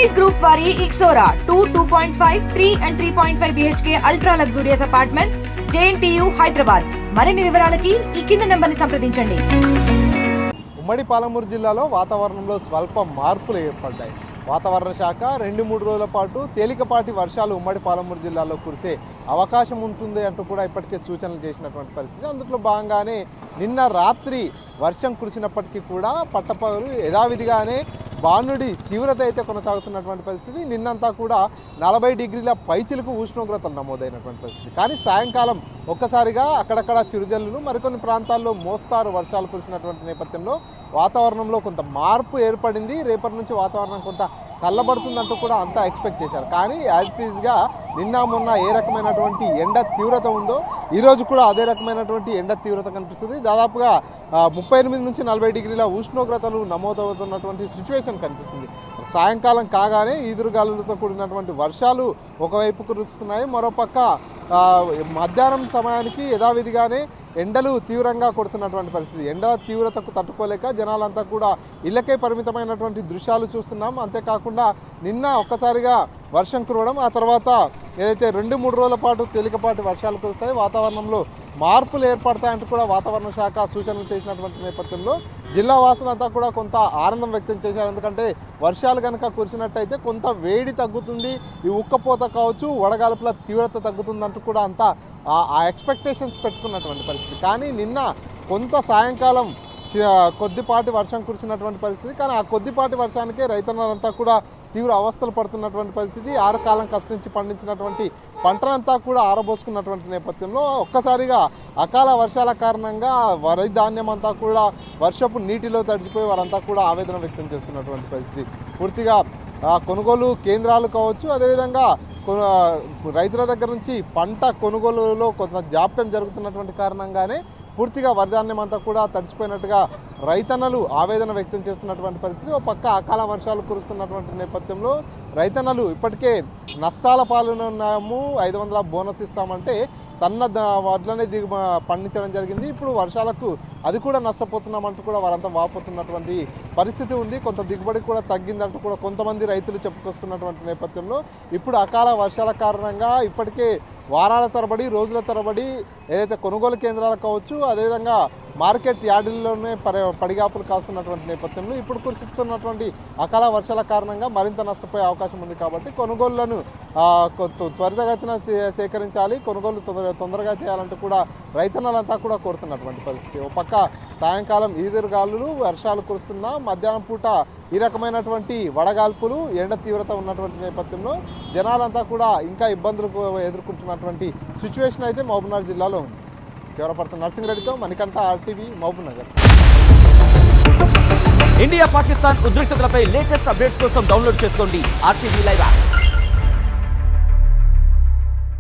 Unit group వారి ixora 2.5, 3 and 3.5 BHK ultra luxurious apartments JNTU Hyderabad. మరిన్ని వివరాలకి ఈ కింద నెంబర్ని సంప్రదించండి. ఉమ్మడి పాలమూరు జిల్లాలో వాతావరణంలో స్వల్ప మార్పులు ఏర్పడ్డాయి. వాతావరణ శాఖ 2-3 రోజుల పాటు తేలికపాటి వర్షాలు ఉమ్మడి పాలమూరు జిల్లాలో కురిసే అవకాశం ఉంటుంది అంటూ కూడా ఇప్పటికే సూచనలు చేసినటువంటి పరిస్థితి. అందులో భాగంగానే నిన్న రాత్రి వర్షం కురిసినప్పటికీ కూడా పట్టపగలు యథావిధిగానే వానుడి తీవ్రత అయితే కొనసాగుతున్నటువంటి పరిస్థితి. నిన్నంతా కూడా 40 డిగ్రీల పైచిలకు ఉష్ణోగ్రతలు నమోదైనటువంటి పరిస్థితి. కానీ సాయంకాలం ఒక్కసారిగా అక్కడక్కడ చిరుజల్లులు, మరికొన్ని ప్రాంతాల్లో మోస్తారు వర్షాలు కురిసినటువంటి నేపథ్యంలో వాతావరణంలో కొంత మార్పు ఏర్పడింది. రేపటి నుంచి వాతావరణం కొంత చల్లబడుతుందంటూ కూడా అంతా ఎక్స్పెక్ట్ చేశారు. కానీ యాజ్ ఇట్ ఈజ్గా నిన్న మొన్న ఏ రకమైనటువంటి ఎండ తీవ్రత ఉందో ఈరోజు కూడా అదే రకమైనటువంటి ఎండ తీవ్రత కనిపిస్తుంది. దాదాపుగా 38 నుంచి 40 డిగ్రీల ఉష్ణోగ్రతలు నమోదవుతున్నటువంటి సిచ్యువేషన్ కనిపిస్తుంది. సాయంకాలం కాగానే ఈదురుగాలులతో కూడినటువంటి వర్షాలు ఒకవైపు కురుస్తున్నాయి. మరోపక్క మధ్యాహ్నం సమయానికి యథావిధిగానే ఎండలు తీవ్రంగా కొడుతున్నటువంటి పరిస్థితి. ఎండల తీవ్రతకు తట్టుకోలేక జనాలంతా కూడా ఇళ్లకే పరిమితమైనటువంటి దృశ్యాలు చూస్తున్నాం. అంతేకాకుండా నిన్న ఒక్కసారిగా వర్షం కురవడం, ఆ తర్వాత ఏదైతే 2-3 రోజుల పాటు తేలికపాటి వర్షాలు కురుస్తాయి, వాతావరణంలో మార్పులు ఏర్పడతాయంటూ కూడా వాతావరణ శాఖ సూచనలు చేసినటువంటి నేపథ్యంలో జిల్లా వాసులంతా కూడా కొంత ఆనందం వ్యక్తం చేశారు. ఎందుకంటే వర్షాలు కనుక కురిసినట్టయితే కొంత వేడి తగ్గుతుంది, ఈ ఉక్కపోత కావచ్చు, వడగాల్పుల తీవ్రత తగ్గుతుందంటూ కూడా అంతా ఆ ఎక్స్పెక్టేషన్స్ పెట్టుకున్నటువంటి పరిస్థితి. కానీ నిన్న కొంత సాయంకాలం కొద్దిపాటి వర్షం కురిసినటువంటి పరిస్థితి. కానీ ఆ కొద్దిపాటి వర్షానికే రైతన్నలంతా కూడా తీవ్ర అవస్థలు పడుతున్నటువంటి పరిస్థితి. 6 కాలం కష్టించి పండించినటువంటి పంటనంతా కూడా ఆరబోసుకున్నటువంటి నేపథ్యంలో ఒక్కసారిగా అకాల వర్షాల కారణంగా వరి ధాన్యం అంతా కూడా వర్షపు నీటిలో తడిచిపోయి వారంతా కూడా ఆవేదన వ్యక్తం చేస్తున్నటువంటి పరిస్థితి. పూర్తిగా కొనుగోలు కేంద్రాలు కావచ్చు, అదేవిధంగా రైతుల దగ్గర నుంచి పంట కొనుగోలులో కొంత జాప్యం జరుగుతున్నటువంటి కారణంగానే పూర్తిగా వరిధాన్యం అంతా కూడా తడిచిపోయినట్టుగా రైతన్నలు ఆవేదన వ్యక్తం చేస్తున్నటువంటి పరిస్థితి. ఒక పక్క అకాల వర్షాలు కురుస్తున్నటువంటి నేపథ్యంలో రైతన్నలు ఇప్పటికే నష్టాల పాల్గొన్నాము, 500 బోనస్ ఇస్తామంటే సన్న వడ్లనే పండించడం జరిగింది. ఇప్పుడు వర్షాలకు అది కూడా నష్టపోతున్నామంటూ కూడా వారంతా వాపోతున్నటువంటి పరిస్థితి ఉంది. కొంత దిగుబడి కూడా తగ్గిందంటూ కూడా కొంతమంది రైతులు చెప్పుకొస్తున్నటువంటి నేపథ్యంలో ఇప్పుడు అకాల వర్షాల కారణంగా ఇప్పటికే వారాల తరబడి, రోజుల తరబడి ఏదైతే కొనుగోలు కేంద్రాలు కావచ్చు, అదేవిధంగా మార్కెట్ యార్డుల్లోనే పడిగాపులు కాస్తున్నటువంటి నేపథ్యంలో ఇప్పుడు కురుస్తున్నటువంటి అకాల వర్షాల కారణంగా మరింత నష్టపోయే అవకాశం ఉంది. కాబట్టి కొనుగోళ్లను త్వరితగతిన సేకరించాలి, కొనుగోలు తొందరగా చేయాలంటూ కూడా రైతన్నలంతా కూడా కోరుతున్నటువంటి పరిస్థితి. ఒక పక్క సాయంకాలం ఈదురుగాలులు, వర్షాలు కురుస్తున్నా మధ్యాహ్నం పూట ఈ రకమైనటువంటి వడగాల్పులు, ఎండ తీవ్రత ఉన్నటువంటి నేపథ్యంలో జనాలంతా కూడా ఇంకా ఇబ్బందులు ఎదుర్కొంటున్నటువంటి సిచ్యువేషన్ అయితే మహబూబ్నగర్ జిల్లాలో ఉంది. కెమెరాపర్సన్ నర్సింగ్రెడ్డితో మణికంఠ, RTV, మహబూబ్నగర్. ఇండియా పాకిస్తాన్ ఉద్రిక్తతలపై లేటెస్ట్ అప్డేట్స్ కోసం డౌన్లోడ్ చేసుకోండి RTV లైవ్ యాప్.